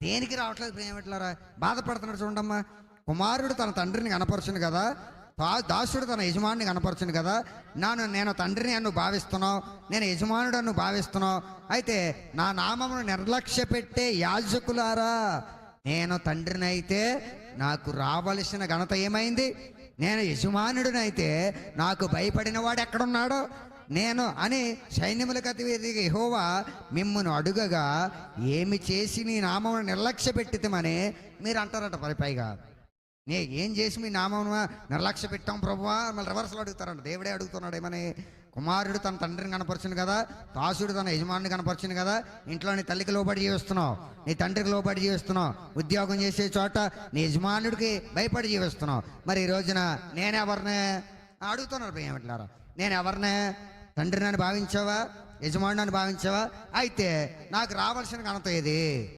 దేనికి రావట్లేదు ప్రేమిట్లారా? బాధపడుతున్నాడు చూడమ్మా. కుమారుడు తన తండ్రిని కనపరచును కదా, దాసుడు తన యజమానిని కనపరచును కదా. నేను తండ్రిని అన్ను భావిస్తున్నావు, నేను యజమానుడు అన్ను భావిస్తున్నావు. అయితే నా నామమును నిర్లక్ష్య పెట్టే యాజకులారా, నేను తండ్రిని అయితే నాకు రావలసిన ఘనత ఏమైంది? నేను యజమానుడినైతే నాకు భయపడిన వాడు ఎక్కడున్నాడో నేను అని సైన్యములకు అధిపతిగా యెహోవా మిమ్మును అడుగగా ఏమి చేసి నీ నామమును నిర్లక్ష్య పెట్టితమని మీరు అంటారట. పైగా ఏం చేసి మీ నామమును నిర్లక్ష్య పెట్టాం ప్రభువా? మళ్ళీ రివర్స్లో అడుగుతారంట. దేవుడే అడుగుతున్నాడు ఏమని? కుమారుడు తన తండ్రిని కనపరచును కదా, దాసుడు తన యజమానిని కనపరచును కదా. ఇంట్లో నీ తల్లికి లోబడి జీవిస్తున్నావు, నీ తండ్రికి లోబడి జీవిస్తున్నావు, ఉద్యోగం చేసే చోట నీ యజమానుడికి భయపడి జీవిస్తున్నావు. మరి ఈ రోజున నేనెవరినే అడుగుతున్నారు ప్రియమిట్లారా? నేను ఎవరినే? తండ్రిని భావించావా? యజమానుని భావించావా? అయితే నాకు రావాల్సిన ఘనత ఏది?